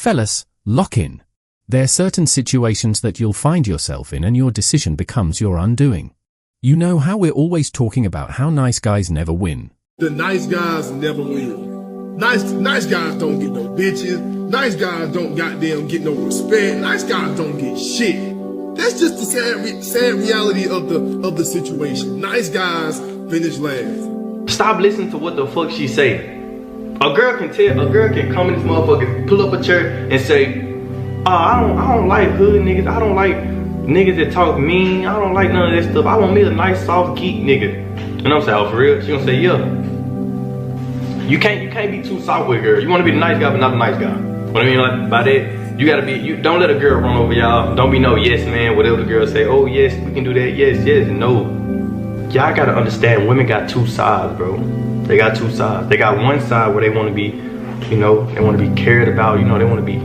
Fellas, lock in. There are certain situations that you'll find yourself in and your decision becomes your undoing. You know how we're always talking about how nice guys never win. The nice guys never win. Nice guys don't get no bitches. Nice guys don't goddamn get no respect. Nice guys don't get shit. That's just the sad reality of the situation. Nice guys finish last. Stop listening to what the fuck she say. A girl can come in this motherfucker, pull up a chair and say, oh, I don't like hood niggas. I don't like niggas that talk mean. I don't like none of that stuff. I want me a nice soft geek nigga. And I'm saying, oh, for real? She gonna say, yeah. You can't be too soft with a girl. You wanna be the nice guy but not the nice guy. What I mean like by that, you gotta be, don't let a girl run over y'all. Don't be no yes man, whatever the girl say, oh yes, we can do that, yes, no. Y'all gotta understand, women got two sides, bro. They got two sides. They got one side where they wanna be, you know, they wanna be cared about, you know, they wanna be,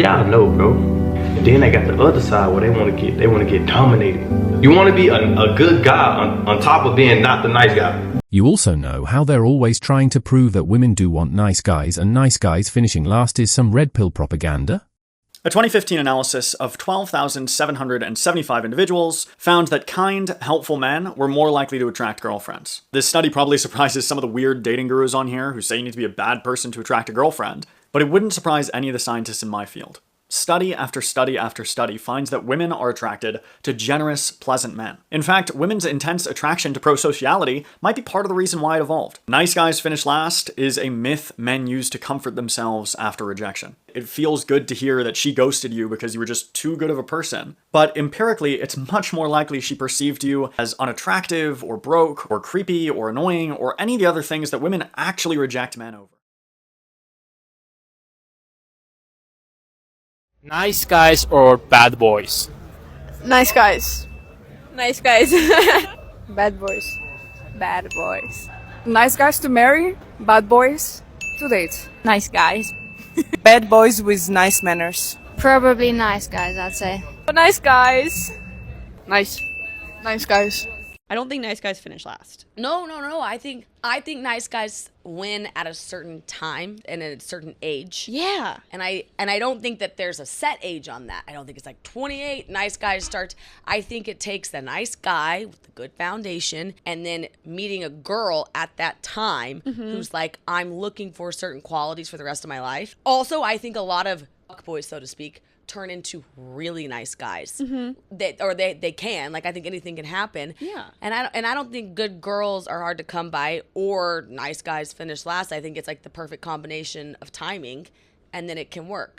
yeah, I know, bro. And then they got the other side where they wanna get dominated. You wanna be a good guy on top of being not the nice guy. You also know how they're always trying to prove that women do want nice guys and nice guys finishing last is some red pill propaganda? A 2015 analysis of 12,775 individuals found that kind, helpful men were more likely to attract girlfriends. This study probably surprises some of the weird dating gurus on here who say you need to be a bad person to attract a girlfriend, but it wouldn't surprise any of the scientists in my field. Study after study after study finds that women are attracted to generous, pleasant men. In fact, women's intense attraction to prosociality might be part of the reason why it evolved. Nice guys finish last is a myth men use to comfort themselves after rejection. It feels good to hear that she ghosted you because you were just too good of a person. But empirically, it's much more likely she perceived you as unattractive or broke or creepy or annoying or any of the other things that women actually reject men over. Nice guys or bad boys? Nice guys. Nice guys. Bad boys. Bad boys. Nice guys to marry, bad boys to date. Nice guys. Bad boys with nice manners. Probably nice guys, I'd say. Nice guys. Nice guys. I don't think nice guys finish last. No. I think nice guys win at a certain time and at a certain age. Yeah. And I don't think that there's a set age on that. I don't think it's like 28, nice guys start. I think it takes the nice guy with the good foundation and then meeting a girl at that time who's like, I'm looking for certain qualities for the rest of my life. Also, I think a lot of fuckboys, so to speak, turn into really nice guys. They can, like, I think anything can happen. Yeah. And I don't think good girls are hard to come by or nice guys finish last. I think it's like the perfect combination of timing and then it can work.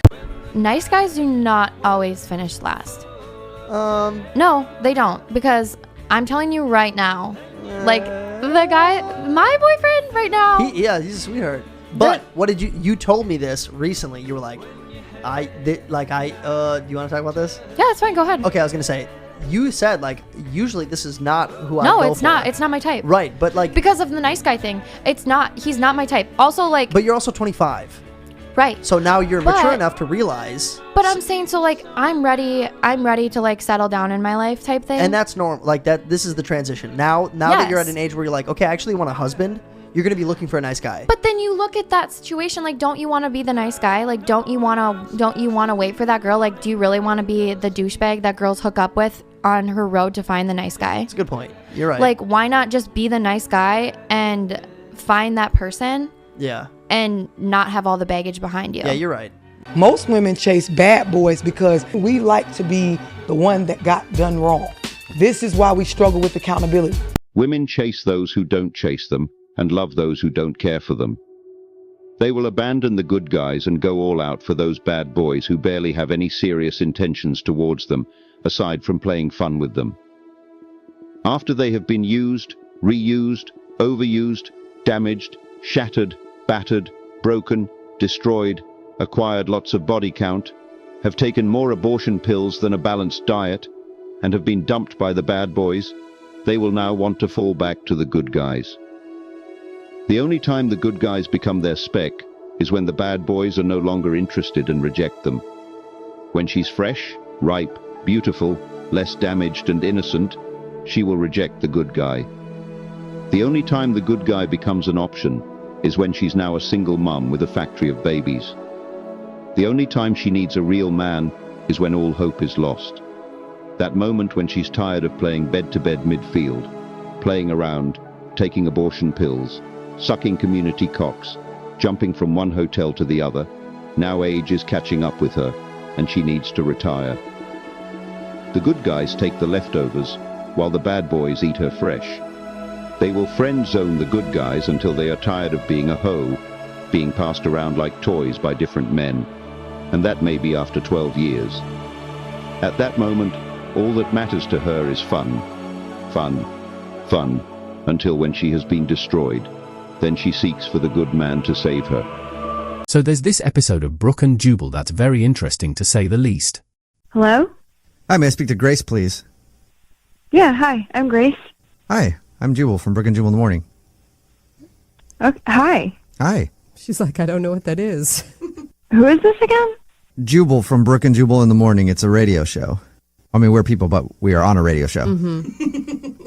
Nice guys do not always finish last. No, they don't, because I'm telling you right now, like the guy, my boyfriend right now. He's a sweetheart. But what did you told me this recently. You were like, do you want to talk about this? Yeah, it's fine. Go ahead. Okay, I was gonna say, you said like usually this is not who I go for. No, it's not. It's not my type. Right, but like because of the nice guy thing, it's not. He's not my type. Also, like. But you're also 25. Right. So now you're mature enough to realize. But I'm saying, so like I'm ready to like settle down in my life type thing. And that's normal. Like that. This is the transition. Now that you're at an age where you're like, okay, I actually want a husband. You're going to be looking for a nice guy. But then you look at that situation, like, don't you want to be the nice guy? Like, don't you want to wait for that girl? Like, do you really want to be the douchebag that girls hook up with on her road to find the nice guy? That's a good point. You're right. Like, why not just be the nice guy and find that person? Yeah. And not have all the baggage behind you. Yeah, you're right. Most women chase bad boys because we like to be the one that got done wrong. This is why we struggle with accountability. Women chase those who don't chase them and love those who don't care for them. They will abandon the good guys and go all out for those bad boys who barely have any serious intentions towards them, aside from playing fun with them. After they have been used, reused, overused, damaged, shattered, battered, broken, destroyed, acquired lots of body count, have taken more abortion pills than a balanced diet, and have been dumped by the bad boys, they will now want to fall back to the good guys. The only time the good guys become their spec is when the bad boys are no longer interested and reject them. When she's fresh, ripe, beautiful, less damaged and innocent, she will reject the good guy. The only time the good guy becomes an option is when she's now a single mum with a factory of babies. The only time she needs a real man is when all hope is lost. That moment when she's tired of playing bed-to-bed midfield, playing around, taking abortion pills, sucking community cocks, jumping from one hotel to the other. Now age is catching up with her, and she needs to retire. The good guys take the leftovers, while the bad boys eat her fresh. They will friend zone the good guys until they are tired of being a hoe, being passed around like toys by different men. And that may be after 12 years. At that moment, all that matters to her is fun. Fun. Fun. Until when she has been destroyed. Then she seeks for the good man to save her. So there's this episode of Brooke and Jubal that's very interesting to say the least. Hello? Hi, may I speak to Grace, please? Yeah, hi, I'm Grace. Hi, I'm Jubal from Brooke and Jubal in the Morning. Okay, hi. Hi. She's like, I don't know what that is. Who is this again? Jubal from Brooke and Jubal in the Morning. It's a radio show. I mean, we're people, but we are on a radio show.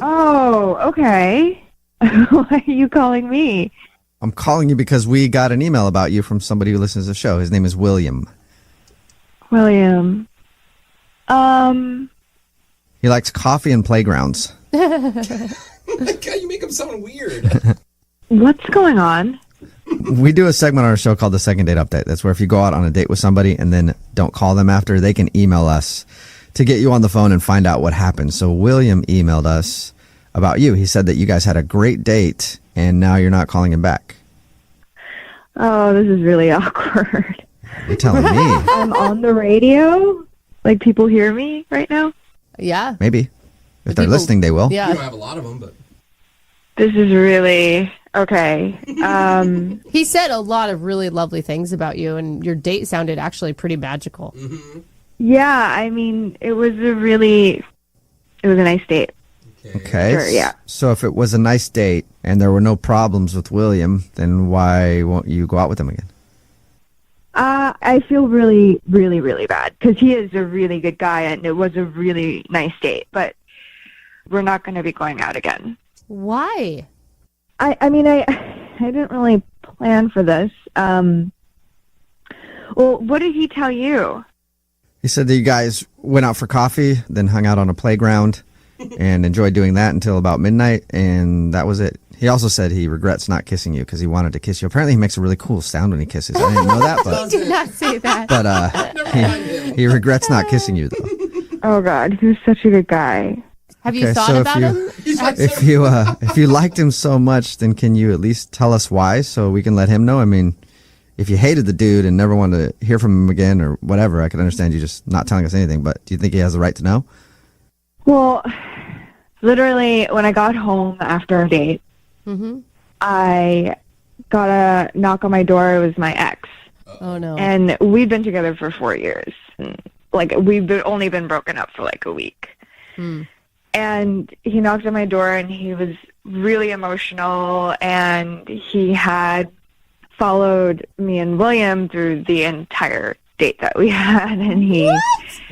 Oh, okay. Why are you calling me? I'm calling you because we got an email about you from somebody who listens to the show. His name is William. William. He likes coffee and playgrounds. God, you make him sound weird. What's going on? We do a segment on our show called the Second Date Update. That's where if you go out on a date with somebody and then don't call them after, they can email us to get you on the phone and find out what happened. So William emailed us about you. He said that you guys had a great date and now you're not calling him back. Oh, this is really awkward. You're telling me. I'm on the radio? Like, people hear me right now? Yeah. Maybe. If they're listening, they will. Yeah. You don't have a lot of them, but... This is really... Okay. He said a lot of really lovely things about you, and your date sounded actually pretty magical. Yeah, I mean, it was a nice date. Okay. Sure, yeah. So if it was a nice date and there were no problems with William, then why won't you go out with him again? I feel really, really, really bad because he is a really good guy and it was a really nice date, but we're not going to be going out again. Why? I mean, I didn't really plan for this. Well, what did he tell you? He said that you guys went out for coffee, then hung out on a playground and enjoyed doing that until about midnight, and that was it. He also said he regrets not kissing you because he wanted to kiss you. Apparently, he makes a really cool sound when he kisses. I didn't know that, but He did not say that. but he regrets not kissing you, though. Oh, God, he was such a good guy. Have you Okay, thought so about him? if you liked him so much, then can you at least tell us why so we can let him know? I mean, if you hated the dude and never wanted to hear from him again or whatever, I could understand you just not telling us anything. But do you think he has the right to know? Well, literally, when I got home after our date, I got a knock on my door. It was my ex. Oh, no. And we'd been together for 4 years. Like, only been broken up for like a week. And he knocked on my door and he was really emotional and he had followed me and William through the entire date that we had. And he...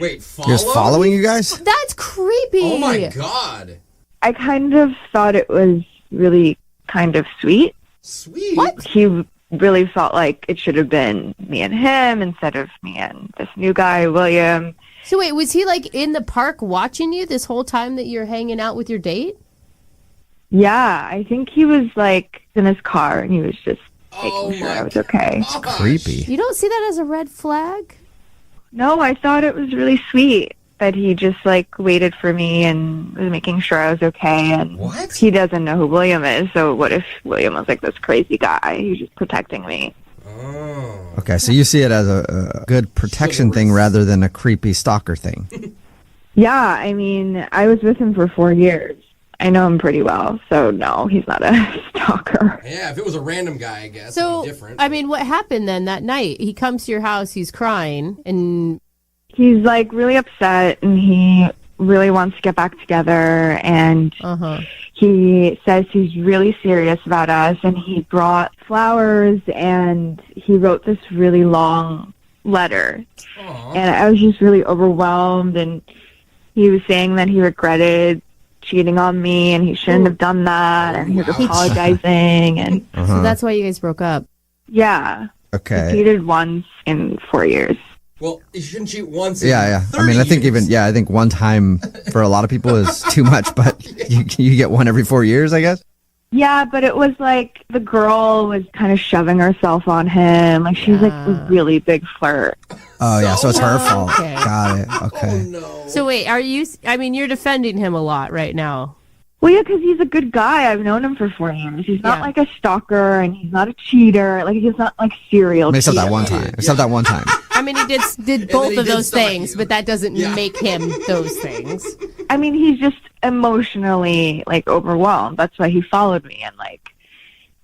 Wait, follow? He was following you guys? That's creepy. Oh, my God. I kind of thought it was really kind of sweet. Sweet? What? He really felt like it should have been me and him instead of me and this new guy, William. So wait, was he like in the park watching you this whole time that you're hanging out with your date? Yeah, I think he was like in his car and he was just making sure I was okay. Creepy. You don't see that as a red flag? No, I thought it was really sweet that he just like waited for me and was making sure I was okay. And he doesn't know who William is, so what if William was like this crazy guy who's just protecting me? Okay, so you see it as a good protection thing rather than a creepy stalker thing. Yeah, I mean, I was with him for 4 years. I know him pretty well, so no, he's not a stalker. Yeah, if it was a random guy, I guess So, it'd be different. I mean, what happened then that night? He comes to your house, he's crying, and... He's like really upset and he really wants to get back together and he says he's really serious about us and he brought flowers and he wrote this really long letter. And I was just really overwhelmed and he was saying that he regretted cheating on me and he shouldn't have done that and he was apologizing and So that's why you guys broke up. yeah. Okay. Cheated once in 4 years. Well, you shouldn't cheat once. In Yeah. 30 I mean, I think years. I think one time for a lot of people is too much, but you get one every 4 years, I guess. Yeah, but it was like the girl was kind of shoving herself on him. Like she was like a really big flirt. Oh yeah, so it's her fault. Okay. Got it. Okay. So wait, you're defending him a lot right now. Well, yeah, because he's a good guy. I've known him for 4 years. He's not like a stalker, and he's not a cheater. Like he's not like serial. Except cheater. that one time. Except that one time. I mean, he did both of those things, but that doesn't make him those things. I mean, he's just emotionally like overwhelmed. That's why he followed me, and like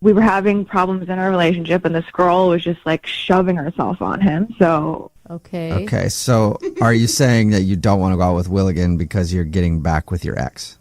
we were having problems in our relationship, and this girl was just like shoving herself on him. So Okay. So are you saying that you don't want to go out with Will again because you're getting back with your ex?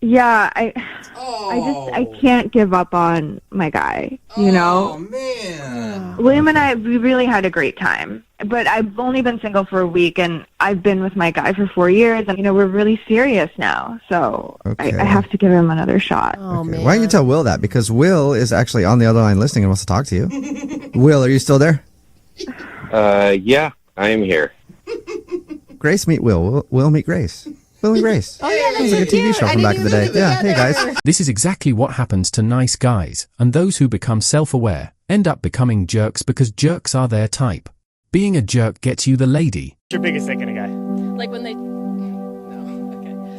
yeah, I can't give up on my guy. You know. Oh man. William and I, we really had a great time. But I've only been single for a week, and I've been with my guy for 4 years, and, you know, we're really serious now. So I have to give him another shot. Okay. Why don't you tell Will that? Because Will is actually on the other line listening and wants to talk to you. Will, are you still there? Yeah, I am here. Grace meet Will. Will meet Grace. Will and Grace. Oh yeah, It was like a TV show from back in the day. Yeah, hey guys. This is exactly what happens to nice guys, and those who become self-aware end up becoming jerks because jerks are their type. Being a jerk gets you the lady. What's your biggest thing in a guy? Like when they.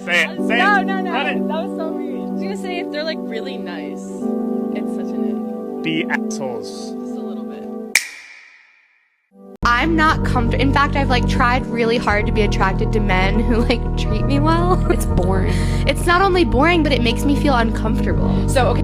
Say it. Say No, it. no, no. Run it. That was so weird. I was gonna say if they're like really nice, it's such an ick. Be assholes. Just a little bit. I'm not comfortable. In fact, I've like tried really hard to be attracted to men who like treat me well. It's boring. It's not only boring, but it makes me feel uncomfortable. So, okay.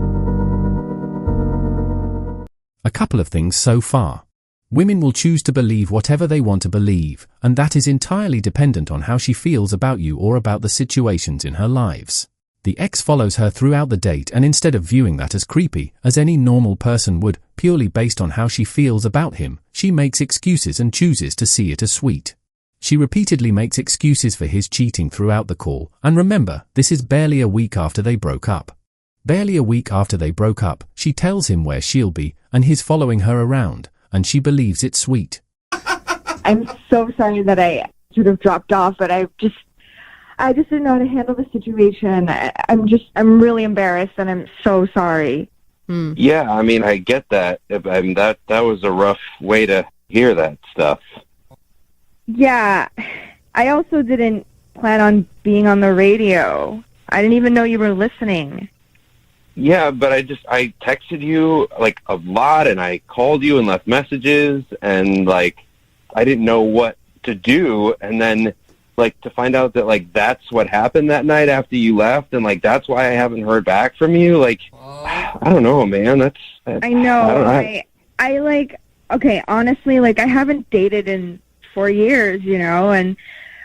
A couple of things so far. Women will choose to believe whatever they want to believe, and that is entirely dependent on how she feels about you or about the situations in her lives. The ex follows her throughout the date, and instead of viewing that as creepy, as any normal person would, purely based on how she feels about him, she makes excuses and chooses to see it as sweet. She repeatedly makes excuses for his cheating throughout the call, and remember, this is barely a week after they broke up. Barely a week after they broke up, she tells him where she'll be, and he's following her around, and she believes it's sweet. I'm so sorry that I sort of dropped off, but I just didn't know how to handle the situation. I'm really embarrassed, and I'm so sorry. Yeah, I mean, I get that. I mean, that was a rough way to hear that stuff. Yeah, I also didn't plan on being on the radio. I didn't even know you were listening. Yeah, but I texted you like a lot, and I called you and left messages, and like I didn't know what to do, and then like to find out that like that's what happened that night after you left, and like that's why I haven't heard back from you. Like I don't know, man. That's I know. I like, okay, honestly, like I haven't dated in 4 years, you know, and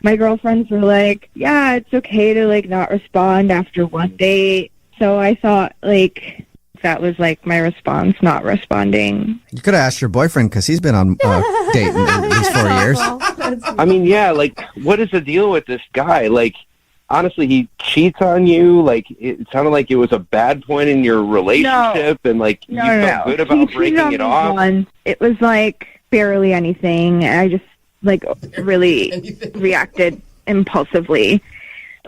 my girlfriends were like, yeah, it's okay to like not respond after one date. So I thought like that was like my response, not responding. You could have asked your boyfriend because he's been on a date in these 4 years. I mean, yeah, like, what is the deal with this guy? Like, honestly, he cheats on you. Like, it sounded like it was a bad point in your relationship, and, like, you felt good about breaking it off. Once. It was, like, barely anything. I just, like, really reacted impulsively.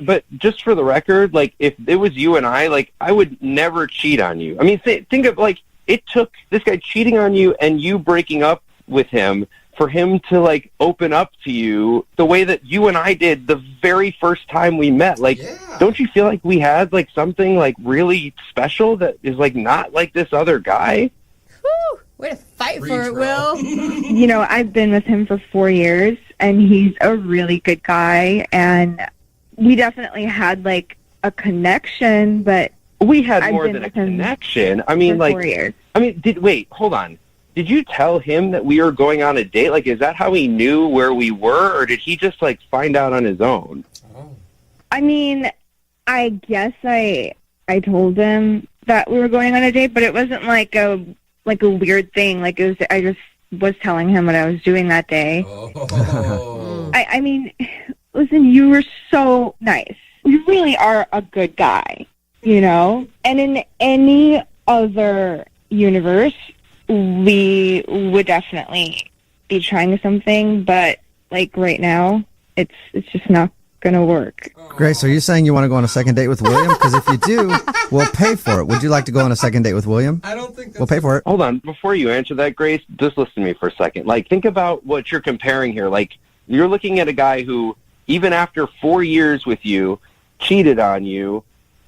But just for the record, like, if it was you and I, like, I would never cheat on you. I mean, think of, like, it took this guy cheating on you and you breaking up with him for him to like open up to you the way that you and I did the very first time we met. Like, don't you feel like we had like something like really special that is like not like this other guy? Whew, way to fight for it, Will. You know, I've been with him for 4 years, and he's a really good guy, and we definitely had like a connection, but we had more than a connection. I mean, like, 4 years. I mean, hold on. Did you tell him that we were going on a date? Like, is that how he knew where we were, or did he just, like, find out on his own? I mean, I guess I told him that we were going on a date, but it wasn't like a weird thing. Like, it was, I just was telling him what I was doing that day. I mean, listen, you were so nice. You really are a good guy, you know? And in any other universe, we would definitely be trying something, but like right now, it's just not gonna work. Grace, are you saying you want to go on a second date with William? Because if you do, we'll pay for it. Would you like to go on a second date with William? I don't think that's... We'll pay for it. Hold on. Before you answer that, Grace, just listen to me for a second. Like, think about what you're comparing here. Like, you're looking at a guy who, even after 4 years with you, cheated on you.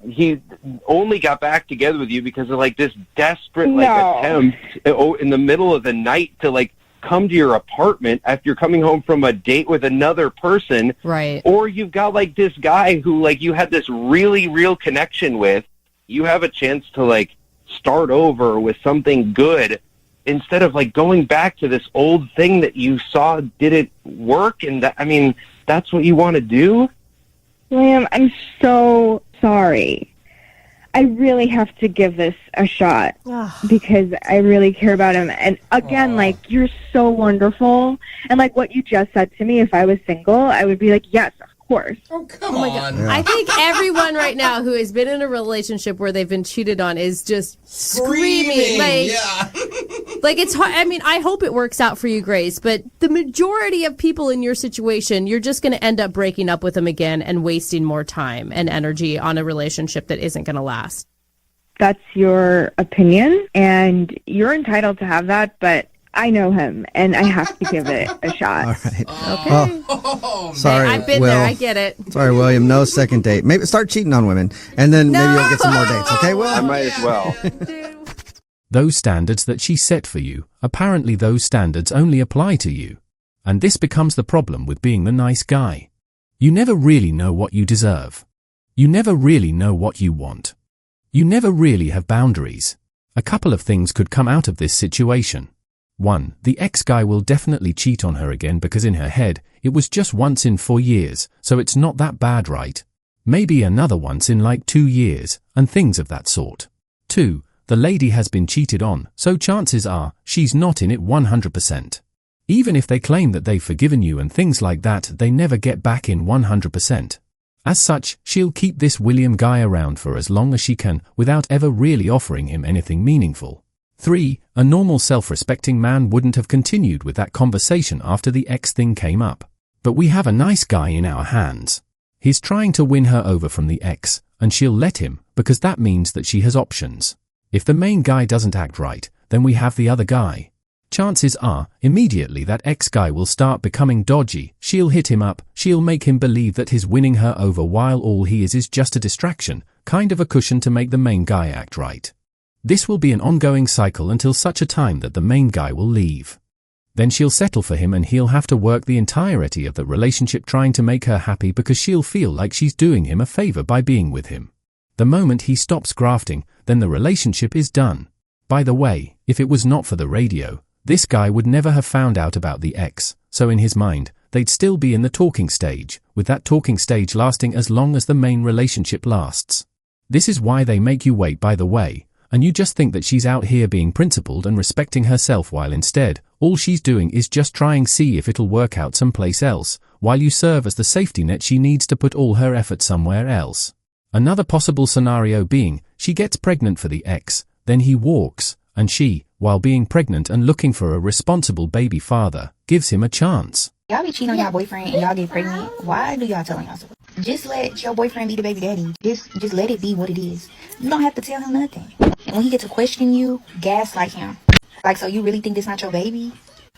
He only got back together with you because of, like, this desperate, attempt in the middle of the night to, like, come to your apartment after you're coming home from a date with another person. Right. Or you've got, like, this guy who, like, you had this really real connection with. You have a chance to, like, start over with something good instead of, like, going back to this old thing that you saw didn't work. And that, I mean, that's what you want to do? William, I'm so sorry. I really have to give this a shot because I really care about him. And again, like, you're so wonderful. And like what you just said to me, if I was single, I would be like, yes, of course. Oh, come my on. God. Yeah. I think everyone right now who has been in a relationship where they've been cheated on is just screaming. Like, like it's hard. I mean, I hope it works out for you, Grace, but the majority of people in your situation, you're just going to end up breaking up with them again and wasting more time and energy on a relationship that isn't going to last. That's your opinion, and you're entitled to have that, but I know him, and I have to give it a shot. All right. Okay. Well, sorry, I've been Will. there. I get it. Sorry, William. No second date. Maybe start cheating on women, and then maybe you'll get some more dates. Okay, Will? I might as well. Those standards that she set for you, apparently those standards only apply to you. And this becomes the problem with being the nice guy. You never really know what you deserve. You never really know what you want. You never really have boundaries. A couple of things could come out of this situation. 1. The ex-guy will definitely cheat on her again because in her head, it was just once in 4 years, so it's not that bad, right? Maybe another once in like 2 years, and things of that sort. 2. The lady has been cheated on, so chances are, she's not in it 100%. Even if they claim that they've forgiven you and things like that, they never get back in 100%. As such, she'll keep this William guy around for as long as she can without ever really offering him anything meaningful. 3. A normal self-respecting man wouldn't have continued with that conversation after the ex thing came up. But we have a nice guy in our hands. He's trying to win her over from the ex, and she'll let him because that means that she has options. If the main guy doesn't act right, then we have the other guy. Chances are, immediately that ex-guy will start becoming dodgy, she'll hit him up, she'll make him believe that he's winning her over while all he is just a distraction, kind of a cushion to make the main guy act right. This will be an ongoing cycle until such a time that the main guy will leave. Then she'll settle for him and he'll have to work the entirety of the relationship trying to make her happy because she'll feel like she's doing him a favor by being with him. The moment he stops grafting, then the relationship is done. By the way, if it was not for the radio, this guy would never have found out about the ex, so in his mind, they'd still be in the talking stage, with that talking stage lasting as long as the main relationship lasts. This is why they make you wait, by the way, and you just think that she's out here being principled and respecting herself while instead, all she's doing is just trying see if it'll work out someplace else, while you serve as the safety net she needs to put all her effort somewhere else. Another possible scenario being, she gets pregnant for the ex, then he walks, and she, while being pregnant and looking for a responsible baby father, gives him a chance. Y'all be cheating on y'all boyfriend and y'all get pregnant. Why do y'all tell y'all so? Just let your boyfriend be the baby daddy. Just let it be what it is. You don't have to tell him nothing. And when he gets to question you, gaslight him. Like, so you really think this not your baby?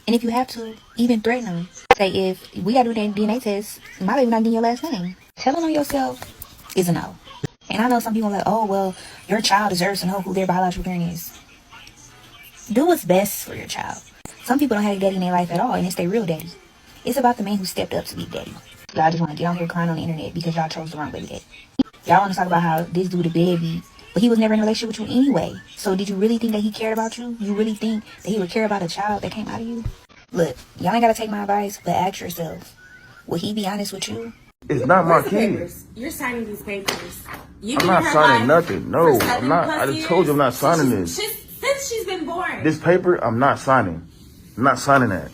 And if you have to, even threaten him. Say, if we gotta do that DNA test, my baby not getting your last name. Telling on yourself is a no. And I know some people are like, oh, well, your child deserves to know who their biological parent is. Do what's best for your child. Some people don't have a daddy in their life at all, and it's their real daddy. It's about the man who stepped up to be daddy. Y'all just want to get on here crying on the internet because y'all chose the wrong baby daddy. Y'all want to talk about how this dude a baby, but he was never in a relationship with you anyway. So did you really think that he cared about you? You really think that he would care about a child that came out of you? Look, y'all ain't got to take my advice, but ask yourself, would he be honest with you? It's not my kid. You're signing these papers. I'm not signing nothing. No, I'm not. I just told you I'm not signing this. Since she's been born. This paper, I'm not signing. I'm not signing that.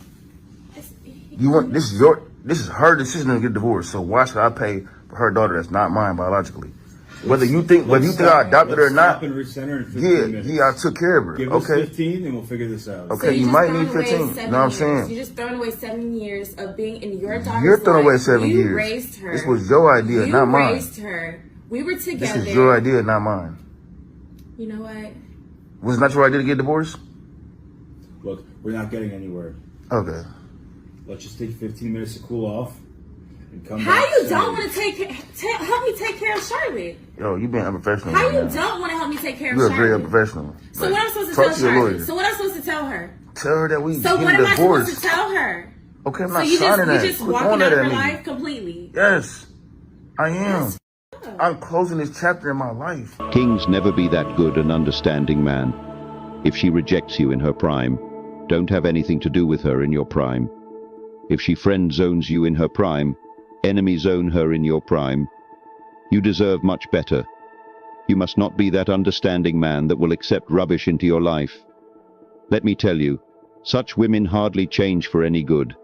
You want this is her decision to get divorced. So why should I pay for her daughter that's not mine biologically? Whether you think I adopted her or not, and recenter in 15 minutes. I took care of her. Give us 15 and we'll figure this out. Okay, you might need 15. You know what I'm saying? You're just throwing away 7 years of being in your daughter's You're throwing away life. 7 years. You raised her. This was your idea, not mine. You raised her. We were together. This is your idea, not mine. You know what? Was it not your idea to get divorced? Look, we're not getting anywhere. Okay. Let's just take 15 minutes to cool off and come How back. you don't want to help me take care of Charlotte? Yo, you being unprofessional. How right you now. don't want to help me take care of You're Charlotte? very unprofessional. So what am I supposed to talk tell to your Charlotte? lawyer. So what am I supposed to tell her? Tell her that we So get what am I divorced. supposed to tell her? Okay, I'm So not you signing that. you just Quit walking doing out that of at her me. life completely? Yes, I am. I'm closing this chapter in my life. Kings never be that good and understanding man. If she rejects you in her prime, don't have anything to do with her in your prime. If she friend zones you in her prime, enemy zone her in your prime. You deserve much better. You must not be that understanding man that will accept rubbish into your life. Let me tell you, such women hardly change for any good.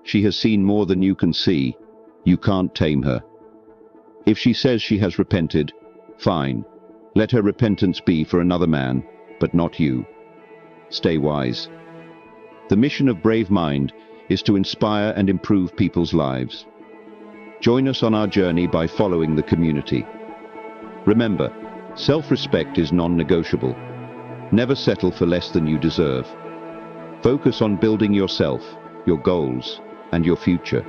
She has seen more than you can see. You can't tame her. If she says she has repented, fine. Let her repentance be for another man, but not you. Stay wise. The mission of Brave Mind is to inspire and improve people's lives. Join us on our journey by following the community. Remember, self-respect is non-negotiable. Never settle for less than you deserve. Focus on building yourself, your goals, and your future.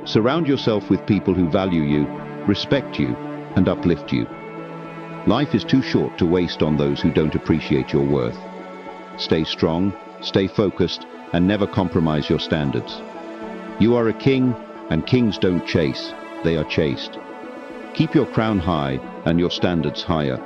Surround yourself with people who value you, respect you, and uplift you. Life is too short to waste on those who don't appreciate your worth. Stay strong, stay focused, and never compromise your standards. You are a king, and kings don't chase, they are chased. Keep your crown high and your standards higher.